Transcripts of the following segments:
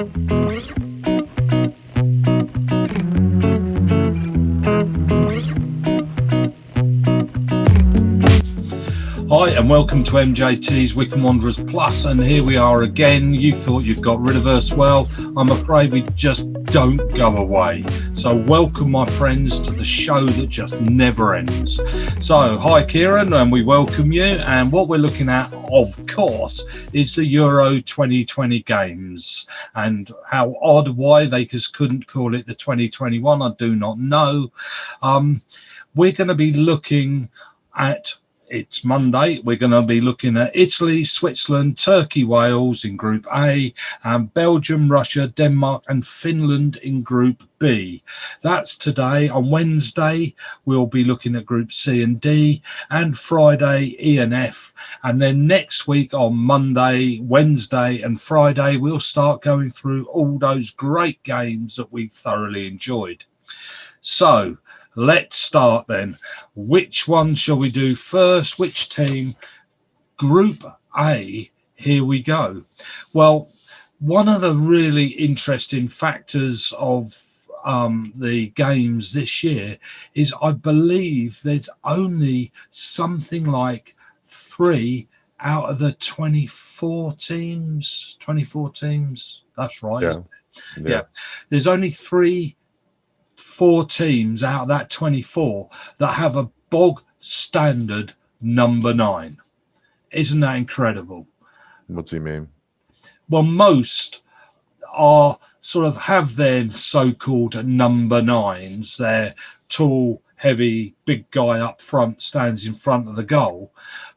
Hi and welcome to MJT's Wycombe Wanderers Plus, and here we are again. You thought you'd got rid of us. Well, I'm afraid we just don't go away. So welcome, my friends, to the show that just never ends. So hi Kieran, and we welcome you, and what we're looking at, of course, is the Euro 2020 games, and how odd why they just couldn't call it the 2021, I do not know. We're going to be looking at, it's Monday, we're going to be looking at Italy, Switzerland, Turkey, Wales in Group A, and Belgium, Russia, Denmark and Finland in Group B. That's today. On Wednesday, we'll be looking at Group C and D, and Friday, E and F. And then next week on Monday, Wednesday and Friday, we'll start going through all those great games that we thoroughly enjoyed. So, let's start then. Which one shall we do first? Which team? Group A, here we go. Well, one of the really interesting factors of the games this year is I believe there's only something like 3 out of the 24 teams. 24 teams, that's right. Yeah. There's only 4 teams out of that 24 that have a bog standard number 9. Isn't that incredible? What do you mean? Well, most are sort of have their so-called number 9s. They're tall, heavy, big guy up front, stands in front of the goal.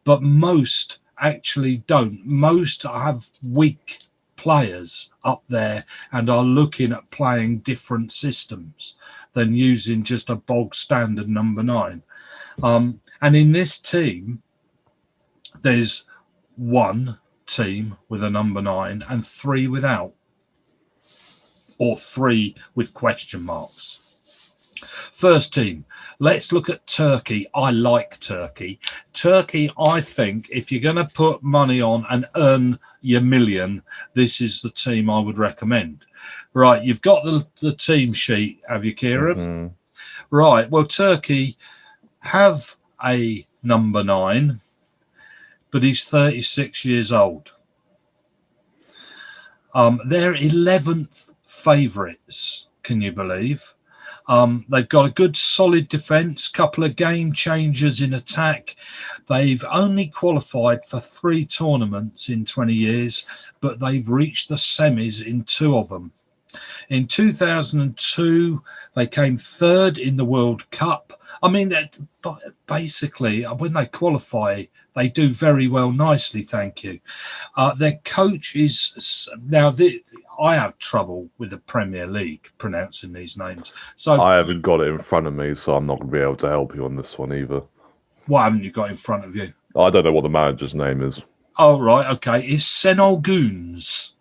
But most actually don't. Most have weak players up there and are looking at playing different systems than using just a bog standard number 9. And in this team, there's 1 team with a number 9 and 3 without, or 3 with question marks. First team, let's look at Turkey. I like Turkey. Turkey, I think, if you're going to put money on and earn your million, this is the team I would recommend. Right, you've got the team sheet, have you, Kieran? Mm-hmm. Right, well, Turkey have a number 9, but he's 36 years old. They're 11th favourites, can you believe? They've got a good solid defence, couple of game changers in attack. They've only qualified for 3 tournaments in 20 years, but they've reached the semis in 2 of them. In 2002, they came 3rd in the World Cup. I mean, basically, when they qualify, they do very well, nicely, thank you. Their coach is... Now, I have trouble with the Premier League pronouncing these names. So I haven't got it in front of me, so I'm not going to be able to help you on this one either. What haven't you got in front of you? I don't know what the manager's name is. Oh, right, okay. It's Senol Goons.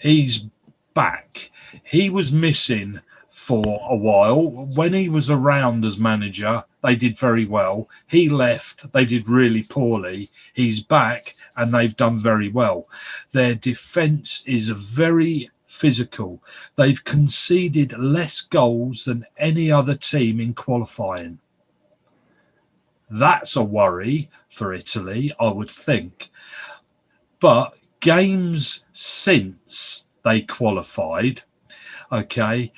He's back. He was missing for a while. When he was around as manager, they did very well. He left, they did really poorly. He's back and they've done very well. Their defence is very physical. They've conceded less goals than any other team in qualifying. That's a worry for Italy, I would think. But games since they qualified, okay,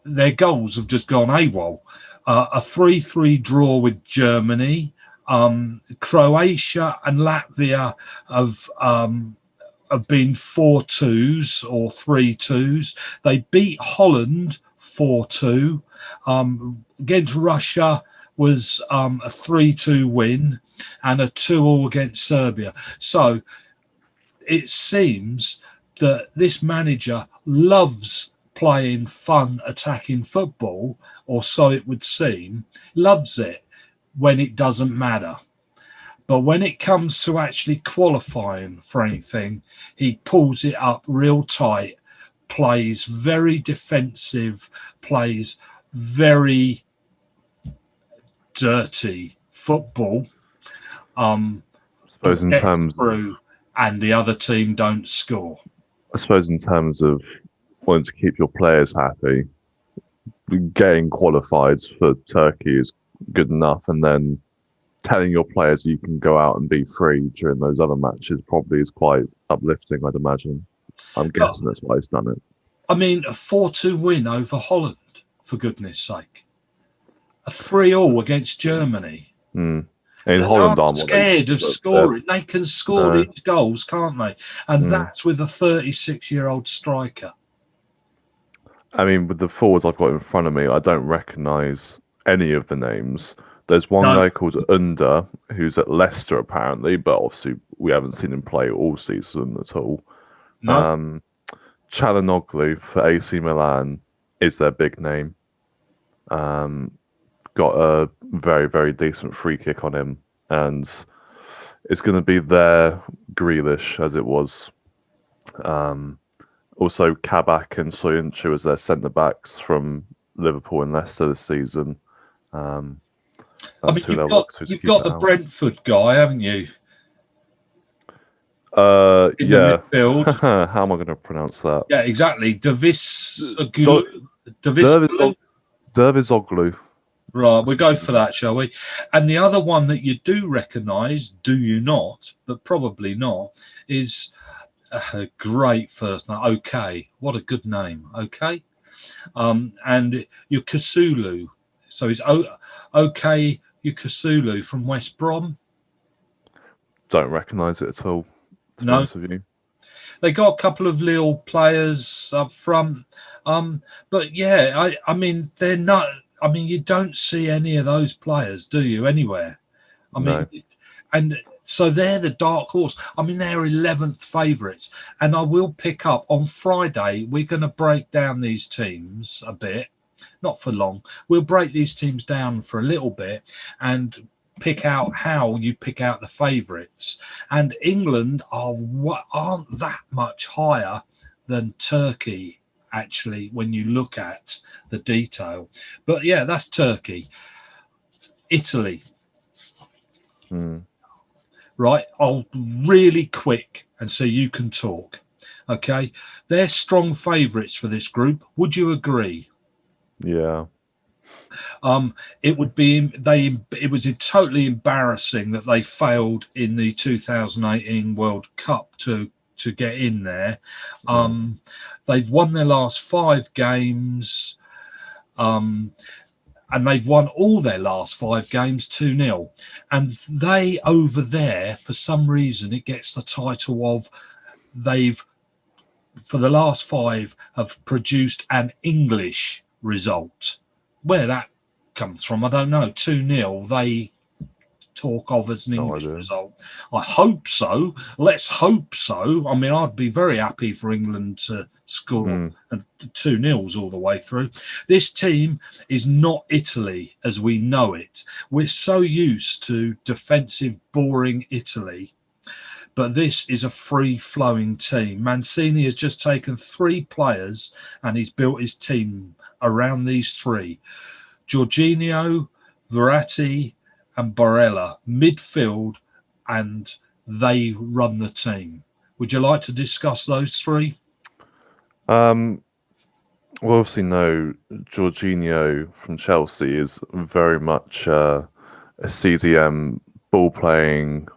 their goals have just gone AWOL. A 3-3 draw with Germany. Croatia and Latvia have been 4-2s or 3-2s. They beat Holland 4-2. Against Russia was a 3-2 win and a 2-2 against Serbia. So it seems that this manager loves playing fun, attacking football, or so it would seem, loves it when it doesn't matter. But when it comes to actually qualifying for anything, he pulls it up real tight, plays very defensive, plays very dirty football. I suppose in terms through, and the other team don't score. I suppose in terms of wanting to keep your players happy, getting qualified for Turkey is good enough, and then telling your players you can go out and be free during those other matches probably is quite uplifting, I'd imagine. I'm But guessing that's why he's done it. I mean, a 4-2 win over Holland, for goodness sake. A 3-all against Germany. Mm. And They Holland aren't aren't what they scared of scoring. They can score no. these goals, can't they? And Mm. that's with a 36-year-old striker. I mean, with the forwards I've got in front of me, I don't recognise any of the names. There's one No, guy called Under, who's at Leicester apparently, but obviously we haven't seen him play all season at all. no. Um, Çalhanoğlu for AC Milan is their big name. Got a very, very decent free kick on him, and it's going to be their Grealish as it was. Also, Kabak and Soyuncu as their centre backs from Liverpool and Leicester this season. I That's mean, who they'll look to you've keep got it the out. Brentford guy, haven't you? In Yeah. the midfield. How am I going to pronounce that? Yeah, exactly. Dervizoglu. Right, we'll go for that, shall we? And the other one that you do recognise, do you not? But probably not, is a great first name. Okay, what a good name. Okay, and Yukasulu. So it's okay Yukasulu from West Brom. Don't recognise it at all, to be No, honest with you. they got a couple of Lille players up front, but yeah, I mean they're not. I mean, you don't see any of those players, do you, anywhere? I No. mean, and so they're the dark horse. I mean, they're 11th favourites. And I will pick up on Friday. We're going to break down these teams a bit, not for long. We'll break these teams down for a little bit and pick out how you pick out the favourites. And England aren't that much higher than Turkey, actually, when you look at the detail. But yeah, that's Turkey. Italy. Right, I'll really quick and so you can talk. Okay, they're strong favourites for this group. Would you agree? Yeah. It would be it was totally embarrassing that they failed in the 2018 World Cup to get in there. They've won their last 5 games. And they've won all their last 5 games 2-0. And they over there, for some reason, it gets the title of for the last 5, have produced an English result. Where that comes from, I don't know. 2-0, they talk of as an English result. I hope so. Let's hope so. I mean, I'd be very happy for England to score 2-0 all the way through. This team is not Italy as we know it. We're so used to defensive, boring Italy. But this is a free-flowing team. Mancini has just taken 3 players and he's built his team around these 3. Jorginho, Verratti, and Barella, midfield, and they run the team. Would you like to discuss those 3? We obviously know Jorginho from Chelsea is very much a CDM ball-playing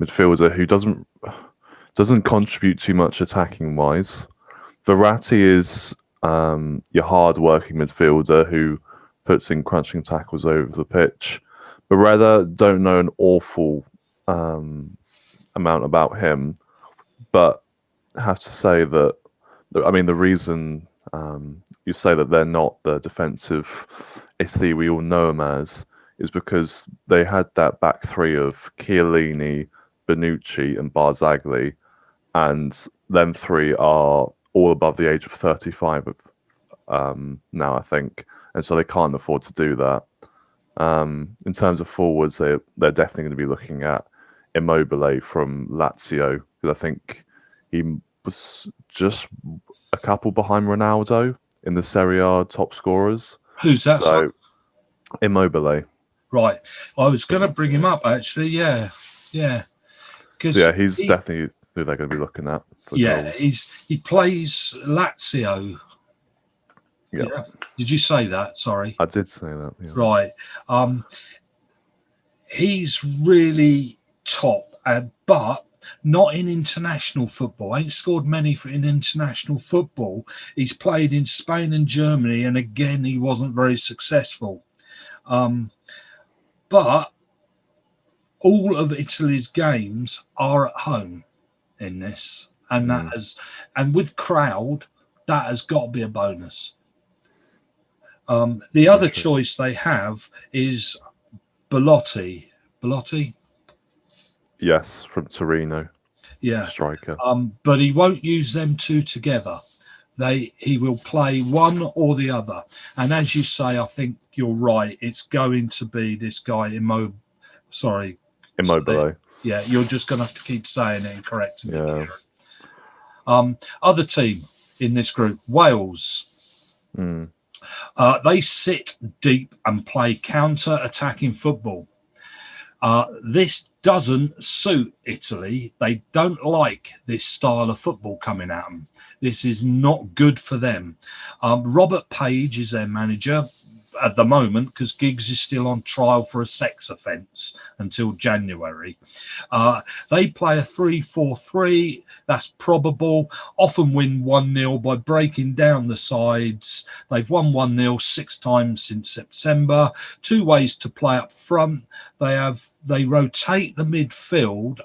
midfielder who doesn't contribute too much attacking-wise. Verratti is your hard-working midfielder who puts in crunching tackles over the pitch. Barella, don't know an awful amount about him, but have to say that, I mean, the reason you say that they're not the defensive Italy we all know them as is because they had that back 3 of Chiellini, Bonucci, and Barzagli, and them 3 are all above the age of 35 now, I think, and so they can't afford to do that. In terms of forwards, they're definitely going to be looking at Immobile from Lazio, because I think he was just a couple behind Ronaldo in the Serie A top scorers. Who's that? So, Immobile. Right. I was going to bring him up, actually. Yeah. So yeah, he's definitely who they're going to be looking at for Yeah, goals. he plays Lazio. Yeah, Yeah. Did you say that? Sorry. I did say that. Yeah. Right. He's really top, but not in international football. Ain't scored many in international football. He's played in Spain and Germany, and again, he wasn't very successful. But all of Italy's games are at home in this, and and with crowd, that has got to be a bonus. The other choice they have is Belotti. Belotti? Yes, from Torino. Yeah. Striker. But he won't use them two together. He will play one or the other. And as you say, I think you're right. It's going to be this guy Immobile. Yeah, you're just going to have to keep saying it and correcting me. Other team in this group, Wales. They sit deep and play counter-attacking football. This doesn't suit Italy. They don't like this style of football coming at them. This is not good for them. Robert Page is their manager at the moment because Giggs is still on trial for a sex offence until January. They play a 3-4-3. That's probable. Often win 1-0 by breaking down the sides. They've won 1-0 6 times since September. 2 ways to play up front. They rotate the midfield,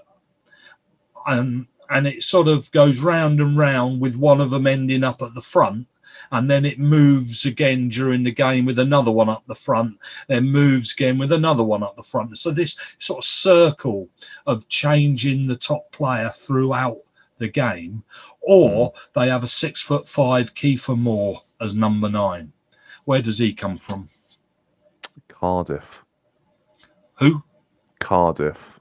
and it sort of goes round and round with one of them ending up at the front, and then it moves again during the game with another one up the front, then moves again with another one up the front. So this sort of circle of changing the top player throughout the game, or they have a 6'5" Kiefer Moore as number 9. Where does he come from? Cardiff. Who? Cardiff.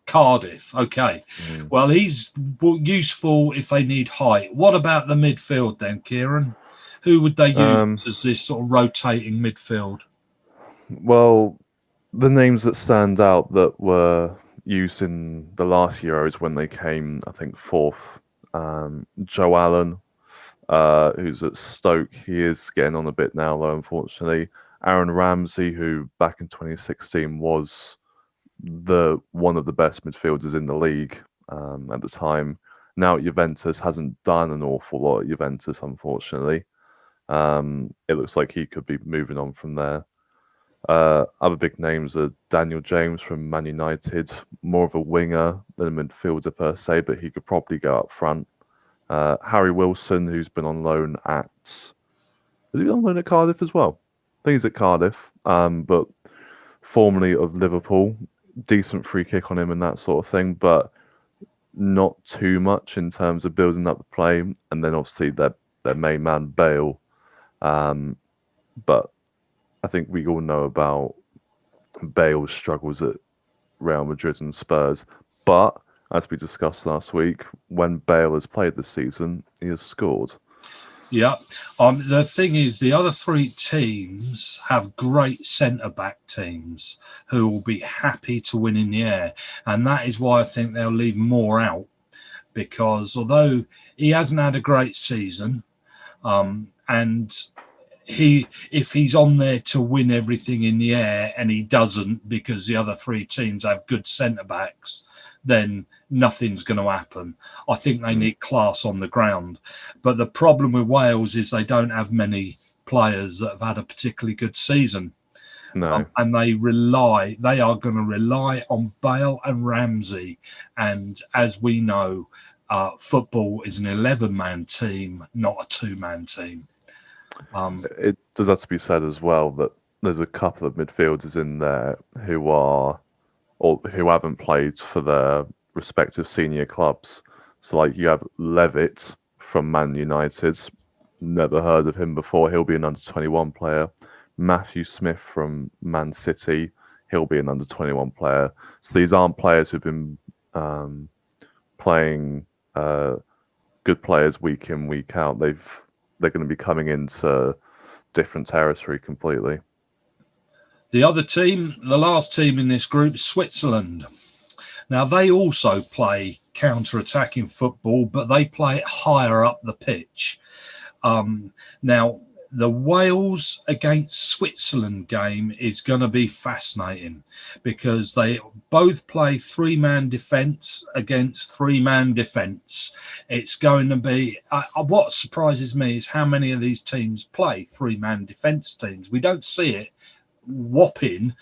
Okay. Well, he's useful if they need height. What about the midfield then, Kieran? Who would they use as this sort of rotating midfield? Well, the names that stand out that were used in the last Euros when they came, I think, 4th. Joe Allen, who's at Stoke. He is getting on a bit now, though, unfortunately. Aaron Ramsey, who back in 2016 was one of the best midfielders in the league at the time. Now at Juventus, hasn't done an awful lot at Juventus, unfortunately. It looks like he could be moving on from there. Other big names are Daniel James from Man United, more of a winger than a midfielder per se, but he could probably go up front. Harry Wilson, who's been on loan at... Is he on loan at Cardiff as well? I think he's at Cardiff, but formerly of Liverpool. Decent free kick on him and that sort of thing, but not too much in terms of building up the play. And then obviously their main man, Bale. But I think we all know about Bale's struggles at Real Madrid and Spurs. But as we discussed last week, when Bale has played this season, he has scored. Yeah. The thing is, the other 3 teams have great centre-back teams who will be happy to win in the air. And that is why I think they'll leave Moore out, because although he hasn't had a great season, and if he's on there to win everything in the air and he doesn't because the other 3 teams have good centre-backs, then nothing's going to happen. I think they need class on the ground. But the problem with Wales is they don't have many players that have had a particularly good season. No. And they are going to rely on Bale and Ramsey. And as we know, football is an 11-man team, not a 2-man team. It does have to be said as well that there's a couple of midfielders in there who haven't played for their respective senior clubs. So, like, you have Levitt from Man United. Never heard of him before. He'll be an under-21 player. Matthew Smith from Man City. He'll be an under-21 player. So these aren't players who've been playing good players week in, week out. They're going to be coming into different territory completely. The other team, the last team in this group, Switzerland. Now, they also play counter-attacking football, but they play it higher up the pitch. Now, the Wales against Switzerland game is going to be fascinating because they both play three-man defence against three-man defence. It's going to be what surprises me is how many of these teams play three-man defence teams. We don't see it whopping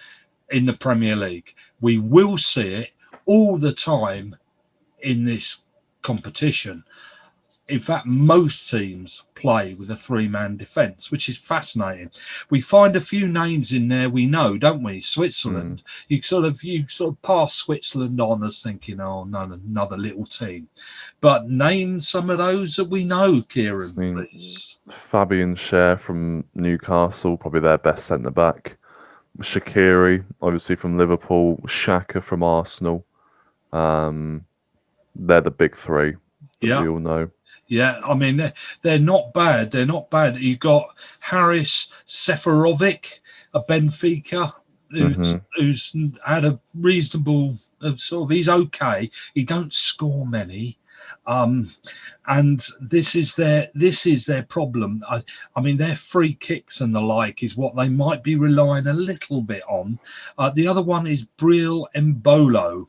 in the Premier League. We will see it all the time in this competition. In fact, most teams play with a three-man defence, which is fascinating. We find a few names in there we know, don't we? Switzerland. You sort of pass Switzerland on as thinking, oh, no, another little team. But name some of those that we know, Kieran, please. Fabian Schär from Newcastle, probably their best centre-back. Shaqiri, obviously from Liverpool. Xhaka from Arsenal. They're the big three that we all know. Yeah, I mean, they're not bad. They're not bad. You've got Haris Seferovic, a Benfica, who's had a reasonable he's okay. He don't score many. And this is their problem. I mean, their free kicks and the like is what they might be relying a little bit on. The other one is Breel Embolo.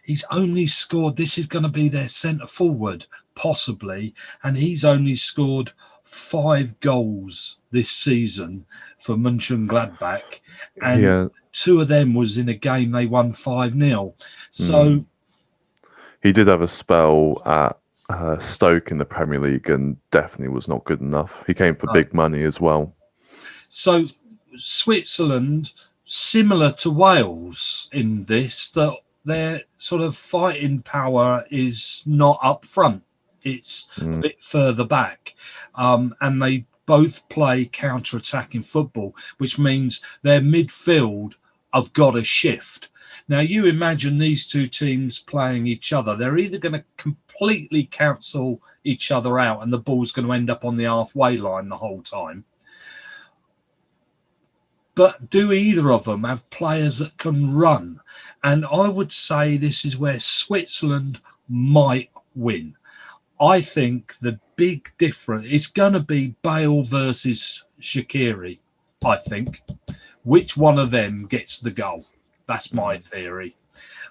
He's only scored, this is going to be their centre forward, possibly, and he's only scored 5 goals this season for Mönchengladbach, and 2 of them was in a game they won 5-0. So he did have a spell at Stoke in the Premier League and definitely was not good enough. He came for big money as well. So Switzerland, similar to Wales in this, that their sort of fighting power is not up front. It's a bit further back. And they both play counter-attacking football, which means their midfield have got to shift. Now, you imagine these two teams playing each other. They're either going to completely cancel each other out and the ball's going to end up on the halfway line the whole time. But do either of them have players that can run? And I would say this is where Switzerland might win. I think the big difference is going to be Bale versus Shaqiri, I think. Which one of them gets the goal? That's my theory.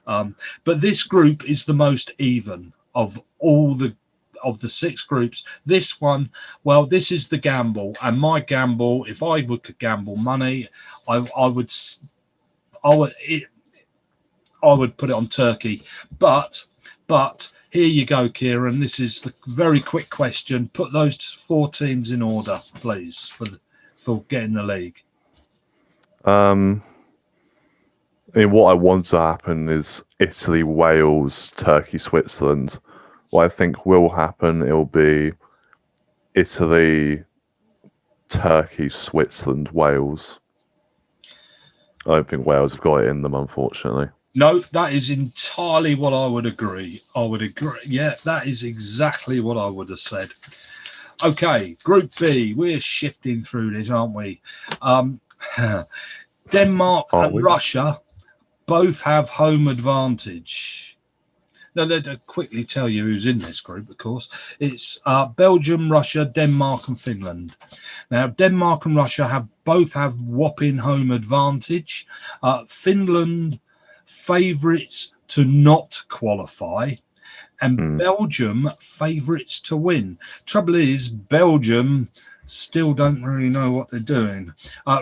But this group is the most even of all the 6 groups. This one, well, this is the gamble, and my gamble, if I could gamble money, I would put it on Turkey. But here you go, Kieran. This is the very quick question. Put those 4 teams in order, please, for getting the league. I mean, what I want to happen is Italy, Wales, Turkey, Switzerland. What I think will happen, it'll be Italy, Turkey, Switzerland, Wales. I don't think Wales have got it in them, unfortunately. No, that is entirely what I would agree. Yeah, that is exactly what I would have said. Okay, Group B. We're shifting through this, aren't we? Denmark and Russia both have home advantage. Now, let me quickly tell you who's in this group, of course. It's Belgium, Russia, Denmark and Finland. Now, Denmark and Russia both have whopping home advantage. Finland, favourites to not qualify. And Belgium, favourites to win. Trouble is, Belgium still don't really know what they're doing.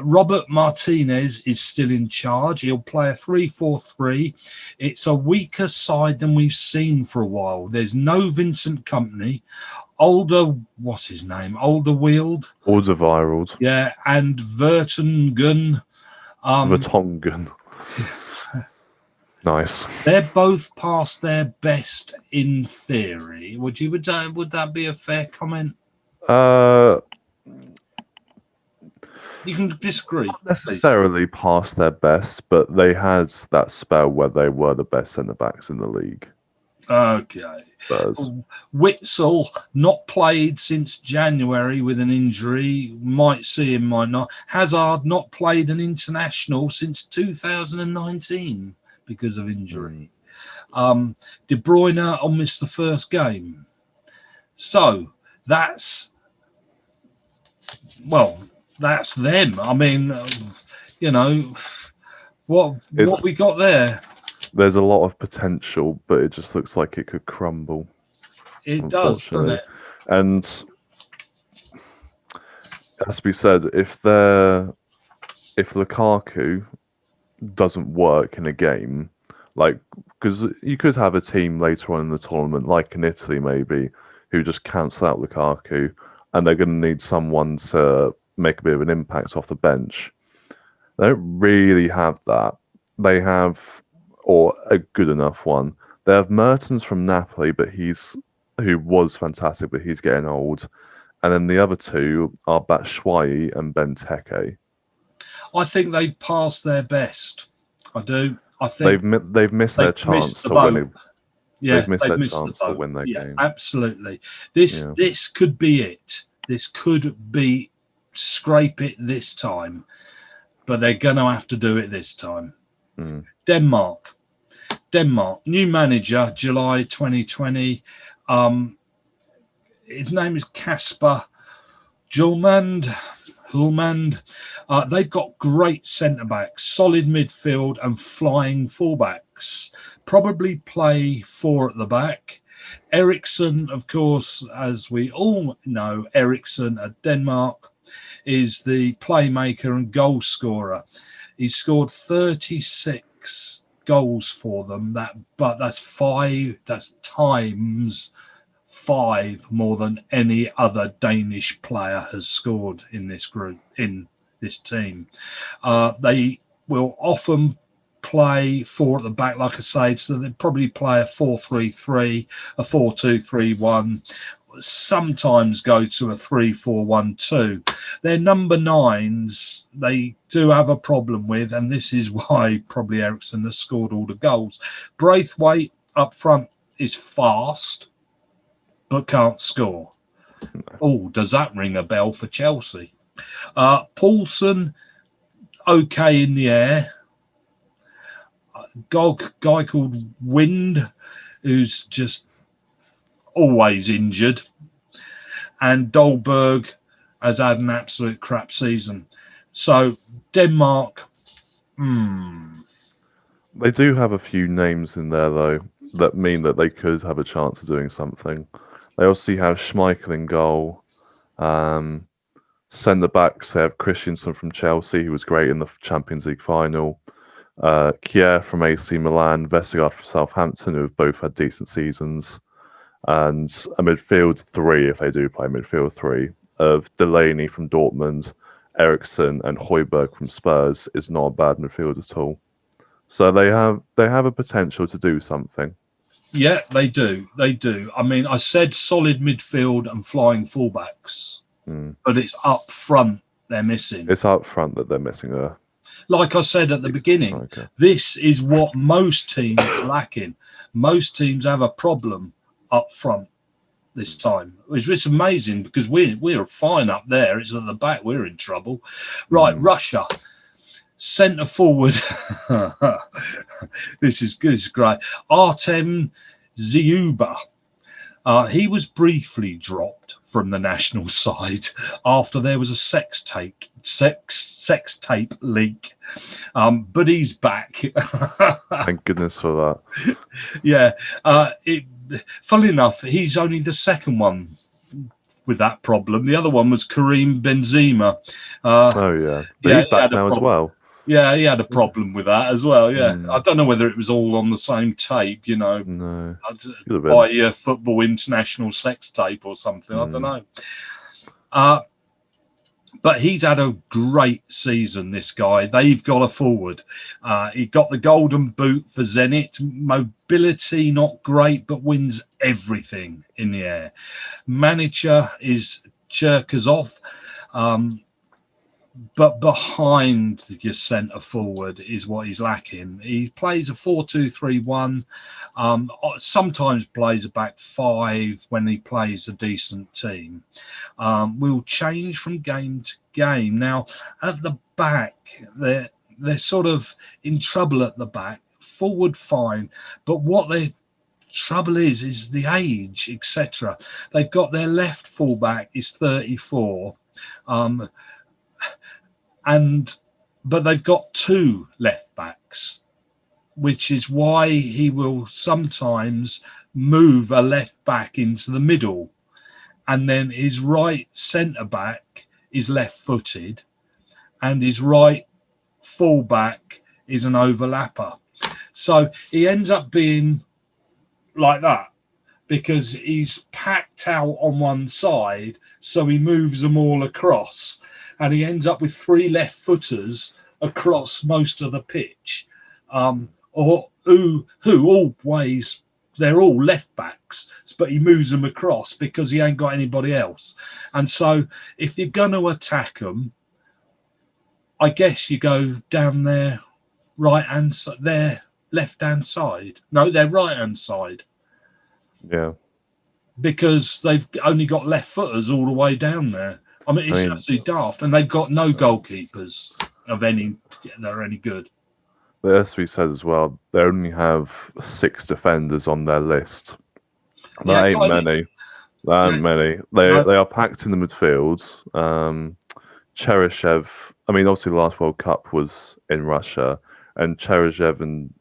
Robert Martinez is still in charge. He'll play a 3-4-3. It's a weaker side than we've seen for a while. There's no Vincent Kompany. What's his name? Alderweireld. Yeah, and Vertonghen. Vertonghen. Nice. They're both past their best in theory. Would that be a fair comment? You can disagree. Not necessarily past their best, but they had that spell where they were the best centre-backs in the league. Okay. Witsel, not played since January with an injury. Might see him, might not. Hazard, not played an international since 2019 because of injury. De Bruyne will miss the first game. So that's them. I mean, you know, what we got there. There's a lot of potential, but it just looks like it could crumble. It does, doesn't Unfortunately, it? and it has to be said, if Lukaku doesn't work in a game, like, because you could have a team later on in the tournament, like in Italy maybe, who just cancel out Lukaku, and they're going to need someone to make a bit of an impact off the bench. They don't really have that. They have, or a good enough one. They have Mertens from Napoli, but who was fantastic, but he's getting old. And then the other two are Batshuayi and Benteke. I think they've passed their best. I do. I think They've missed their chance the to win boat. it. Yeah, They've missed they've their missed the chance to boat. win their Yeah, game. absolutely. Yeah. This could be it. This could be scrape it this time, but they're going to have to do it this time. Mm. Denmark, new manager, July 2020. His name is Kasper Hjulmand. They've got great centre backs, solid midfield, and flying fullbacks. Probably play four at the back. Eriksson, of course, as we all know, Eriksson at Denmark is the playmaker and goal scorer. He scored 36 goals for them. But that's five. That's times 5 more than any other Danish player has scored in this group, in this team. They will often play four at the back, like I say, so they probably play a 4-3-3, a 4-2-3-1, sometimes go to a 3-4-1-2. Their number 9s, they do have a problem with, and this is why probably Eriksson has scored all the goals. Braithwaite up front is fast, but can't score. Oh, does that ring a bell for Chelsea? Paulson, okay in the air. Guy called Wind, who's just always injured. And Dolberg has had an absolute crap season. So Denmark, They do have a few names in there, though, that mean that they could have a chance of doing something. They also have Schmeichel in goal. Centre backs, they have Christensen from Chelsea, who was great in the Champions League final. Kjaer from AC Milan, Vestergaard from Southampton, who have both had decent seasons. And a midfield three, if they do play midfield three, of Delaney from Dortmund, Eriksson, and Højbjerg from Spurs is not a bad midfield at all. So they have a potential to do something. Yeah, they do. They do. I mean, I said solid midfield and flying fullbacks, but it's up front they're missing. It's up front that they're missing a. Like I said at the beginning, this is what most teams are lacking. Most teams have a problem up front this time. It's amazing because we're fine up there. It's at the back we're in trouble. Right, Russia. Centre forward. This is good. This is great. Artem Ziuba. He was briefly dropped from the national side after there was a sex tape leak, but he's back. Thank goodness for that. Yeah. Funnily enough, he's only the second one with that problem. The other one was Karim Benzema. Oh yeah, but he's back now as well. Yeah, he had a problem with that as well. Yeah, I don't know whether it was all on the same tape, you know, no, by a football international sex tape or something. I don't know. But he's had a great season, this guy. They've got a forward. He got the golden boot for Zenit. Mobility, not great, but wins everything in the air. Manager is Cherkasov. But behind your centre forward is what he's lacking. He plays a 4-2-3-1, sometimes plays a back five when he plays a decent team. Will change from game to game. Now, at the back, they're sort of in trouble at the back forward fine, but what the trouble is the age, etc. They've got their left fullback is 34, but they've got two left backs, which is why he will sometimes move a left back into the middle, and then his right centre back is left footed, and his right fullback is an overlapper. So he ends up being like that because he's packed out on one side, so he moves them all across, and he ends up with three left footers across most of the pitch, or who always, they're all left backs, but he moves them across because he ain't got anybody else. And so if you're going to attack them, I guess you go down their right hand side, their left hand side. No, their right hand side. Yeah. Because they've only got left footers all the way down there. I mean, it's absolutely daft, and they've got no goalkeepers of any that are any good. But as we said as well, they only have 6 defenders on their list. That ain't many. That ain't many. They are packed in the midfield. Cheryshev, I mean, obviously the last World Cup was in Russia, and Cheryshev and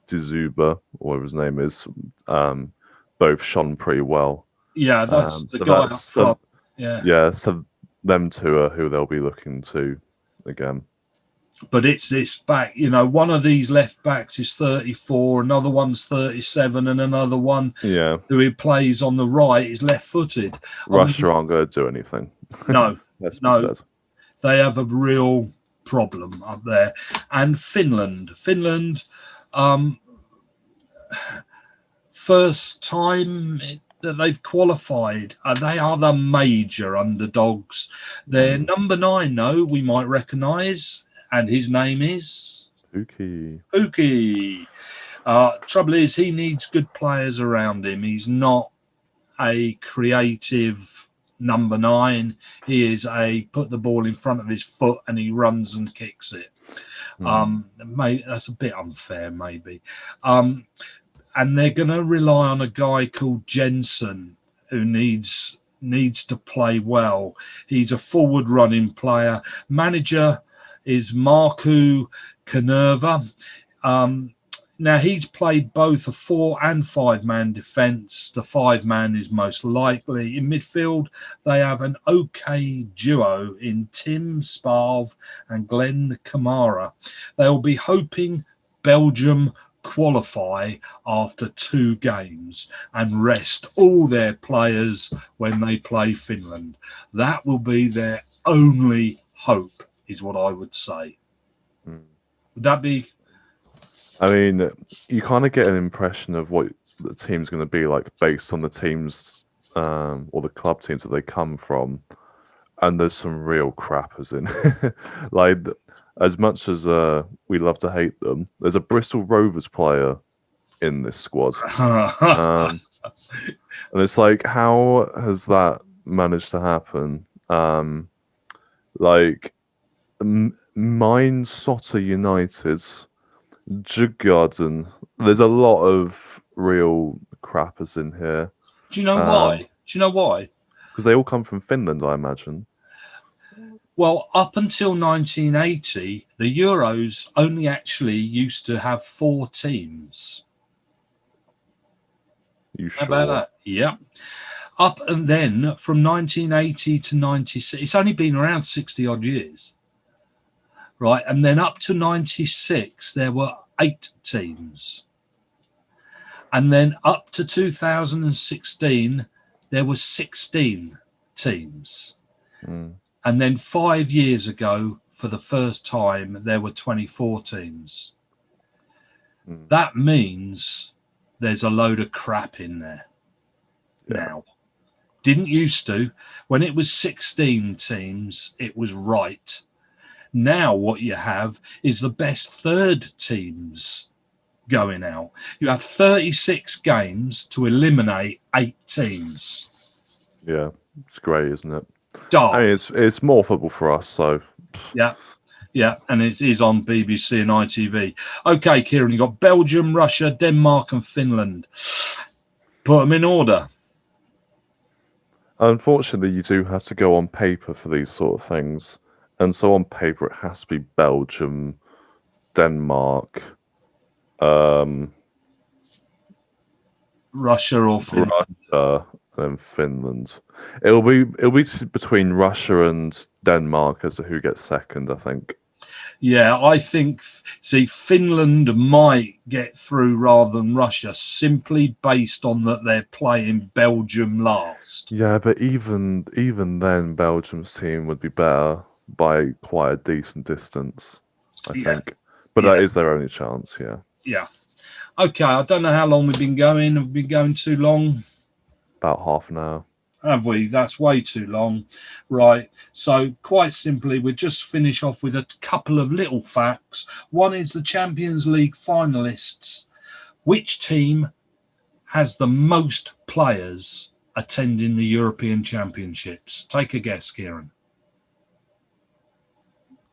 Dizuba, or whatever his name is, both shone pretty well. Yeah, that's the guy up top. Yeah, so them two are who they'll be looking to again. But it's this back, one of these left backs is 34, another one's 37, and another one who he plays on the right is left-footed. Russia aren't going to do anything. No, no. They have a real problem up there. And Finland, first time that they've qualified, they are the major underdogs. Their number 9, though, we might recognise, and his name is Pukki. Trouble is, he needs good players around him. He's not a creative number 9. He is a put the ball in front of his foot and he runs and kicks it. That's a bit unfair, maybe. And they're going to rely on a guy called Jensen who needs to play well. He's a forward running player. Manager is Marku Kanerva. Now, he's played both a 4 and 5 man defence. The 5 man is most likely. In midfield, they have an okay duo in Tim Sparv and Glenn Kamara. They'll be hoping Belgium qualify after 2 games and rest all their players when they play Finland. That will be their only hope, is what I would say. Would that be? I mean, you kind of get an impression of what the team's going to be like based on the teams or the club teams that they come from, and there's some real crappers in. Like, as much as we love to hate them, there's a Bristol Rovers player in this squad, and it's like, how has that managed to happen? Like, Minnesota United, Djurgården. There's a lot of real crappers in here. Do you know why? Do you know why? Because they all come from Finland, I imagine. Well, up until 1980, the Euros only actually used to have 4 teams. You sure? How about that? Yeah. Up and then from 1980 to 96, it's only been around 60 odd years. Right. And then up to 96, there were 8 teams. And then up to 2016, there were 16 teams. And then 5 years ago, for the first time, there were 24 teams. That means there's a load of crap in there now. Didn't used to. When it was 16 teams, it was right. Now what you have is the best 3rd teams going out. You have 36 games to eliminate 8 teams. Yeah, it's great, isn't it? Dark. I mean, it's more football for us, so yeah. Yeah, and it is on BBC and ITV. Okay, Kieran, you've got Belgium, Russia, Denmark and Finland. Put them in order. Unfortunately, you do have to go on paper for these sort of things. And so on paper, it has to be Belgium, Denmark, Russia or Finland. Russia, and Finland. It'll be between Russia and Denmark as to who gets second, I think. Yeah, I think, see, Finland might get through rather than Russia simply based on that they're playing Belgium last. Yeah, but even then, Belgium's team would be better by quite a decent distance, I think. But that is their only chance, yeah. Yeah. Okay, I don't know how long we've been going. Have we been going too long? About half an hour. Have we? That's way too long. Right. So quite simply, we'll just finish off with a couple of little facts. One is the Champions League finalists. Which team has the most players attending the European Championships? Take a guess, Kieran.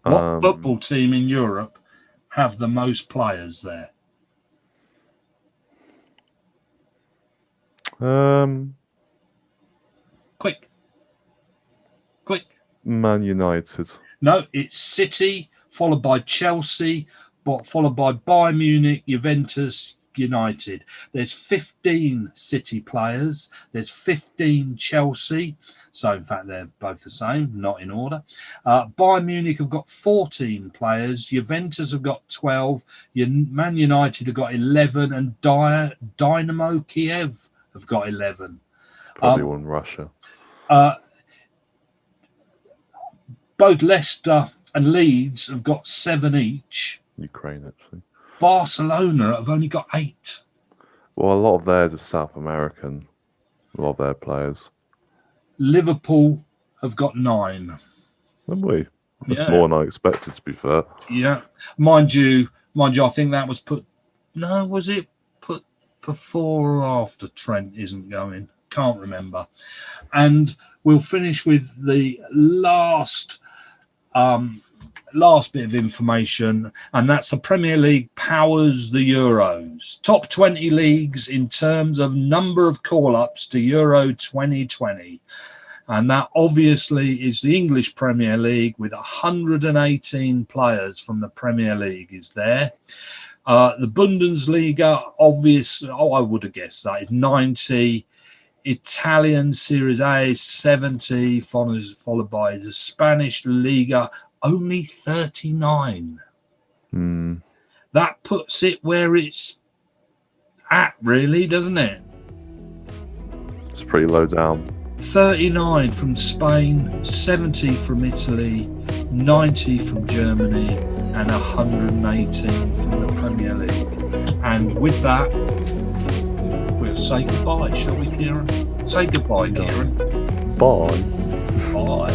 What football team in Europe have the most players there? Quick. Man United. No, it's City, followed by Chelsea, followed by Bayern Munich, Juventus, United. There's 15 City players. There's 15 Chelsea. So, in fact, they're both the same, not in order. Bayern Munich have got 14 players. Juventus have got 12. Man United have got 11. And Dynamo Kiev have got 11. Probably won Russia. Both Leicester and Leeds have got 7 each. Ukraine, actually. Barcelona have only got 8. Well, a lot of theirs is South American. A lot of their players. Liverpool have got 9. Have we? That's more than I expected, to be fair. Yeah. Mind you, I think that was put... No, was it put before or after Trent isn't going? Can't remember. And we'll finish with the last bit of information, and that's the Premier League powers the Euros. Top 20 leagues in terms of number of call-ups to Euro 2020. And that obviously is the English Premier League with 118 players from the Premier League is there. The Bundesliga, obviously, I would have guessed that, is 90. Italian Serie A 70, followed by the Spanish Liga, only 39. That puts it where it's at, really, doesn't it? It's pretty low down. 39 from Spain, 70 from Italy, 90 from Germany, and 118 from the Premier League. And with that, we'll say goodbye, shall we, Kieran? Say goodbye, Kieran. Bye. Bye.